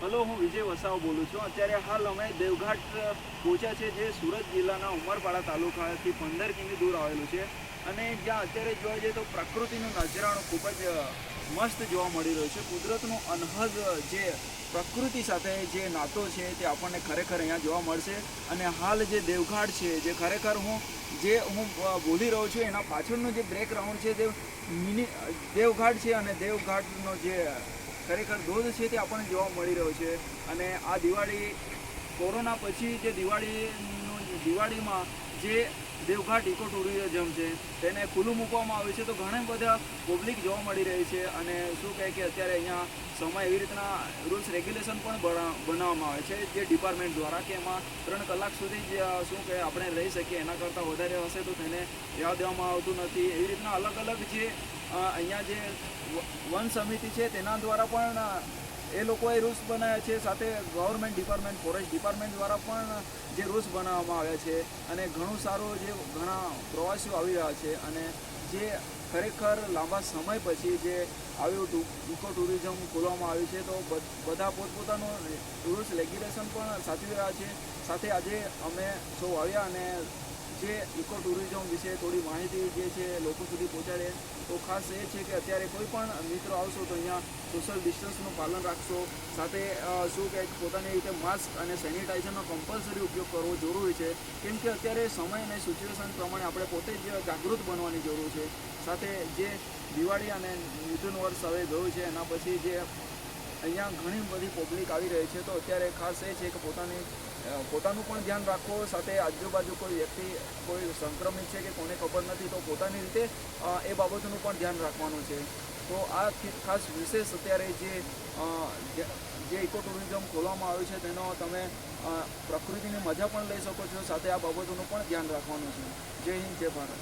Hello, હું વિજય વસાવ બોલું છું. અત્યારે હાલ અમે દેવઘાટ પહોંચ્યા છે, જે સુરત જિલ્લાના ઉમરપાડા તાલુકાથી 15 કિમી દૂર આવેલું છે. અને જ્યાં અત્યારે જોવા જઈએ તો પ્રકૃતિનું નજરાણું ખૂબ જ મસ્ત જોવા મળી રહ્યું છે. કુદરતનું અનહદ જે પ્રકૃતિ સાથે જે નાતો છે તે આપણને ખરેખર અહીંયા જોવા મળશે. અને હાલ જે દેવઘાટ છે, જે ખરેખર હું બોલી રહ્યો છું એના પાછળનું જે બ્રેકગ્રાઉન્ડ છે તે મિની દેવઘાટ છે. અને દેવઘાટનો જે ખરેખર ધોધ છે તે આપણને જોવા મળી રહ્યો છે. અને આ દિવાળી કોરોના પછી જે દિવાળીમાં જે દેવઘાટ ઇકો ટુરિઝમ છે તેને ખુલ્લું મૂકવામાં આવ્યું છે, તો ઘણા બધા પબ્લિક જોવા મળી રહી છે. અને શું કહે કે અત્યારે અહીંયા સમય એવી રીતના રૂલ્સ રેગ્યુલેશન પણ બનાવવામાં આવે છે જે ડિપાર્ટમેન્ટ દ્વારા, કે એમાં 3 કલાક સુધી જ શું કહે આપણે રહી શકીએ, એના કરતાં વધારે હશે તો તેને રહેવા દેવામાં આવતું નથી. એવી રીતના અલગ અલગ જે અહીંયા જે વન સમિતિ છે તેના દ્વારા પણ એ લોકોએ રૂલ્સ બનાવ્યા છે. સાથે ગવર્મેન્ટ ડિપાર્ટમેન્ટ, ફોરેસ્ટ ડિપાર્ટમેન્ટ દ્વારા પણ જે રૂલ્સ બનાવવામાં આવ્યા છે. અને ઘણું સારું જે ઘણા પ્રવાસીઓ આવી રહ્યા છે. અને જે ખરેખર લાંબા સમય પછી જે આવ્યું ઇકો ટુરિઝમ ખોલવામાં આવ્યું છે, તો બધા પોતપોતાનું રૂલ્સ રેગ્યુલેશન પણ સાચવી રહ્યા છે. સાથે આજે અમે સૌ આવ્યા અને જે ઇકો ટુરિઝમ વિશે થોડી માહિતી જે છે લોકો સુધી પહોંચાડે. તો ખાસ એ છે કે અત્યારે કોઈ પણ મિત્રો આવશો તો અહીંયા સોશિયલ ડિસ્ટન્સનું પાલન રાખશો. સાથે શું કે પોતાની રીતે માસ્ક અને સેનિટાઈઝરનો કમ્પલસરી ઉપયોગ કરવો જરૂરી છે, કેમ કે અત્યારે સમય અને સિચ્યુએશન પ્રમાણે આપણે પોતે જ જાગૃત બનવાની જરૂર છે. સાથે જે દિવાળી અને નૂતન વર્ષ હવે ગયું છે એના પછી જે અહીંયા ઘણી બધી પબ્લિક આવી રહી છે, તો અત્યારે ખાસ એ છે કે પોતાનું પણ ધ્યાન રાખો. સાથે આજુબાજુ કોઈ વ્યક્તિ કોઈ સંક્રમિત છે કે કોને ખબર નથી, તો પોતાની રીતે એ બાબતનું પણ ધ્યાન રાખવાનું છે. તો આ ખાસ વિશેષ અત્યારે જે ઇકો ટુરિઝમ ખોલવામાં આવ્યું છે તેનો તમે પ્રકૃતિની મજા પણ લઈ શકો છો. સાથે આ બાબતોનું પણ ધ્યાન રાખવાનું છે. જય હિન્દ, જય ભારત.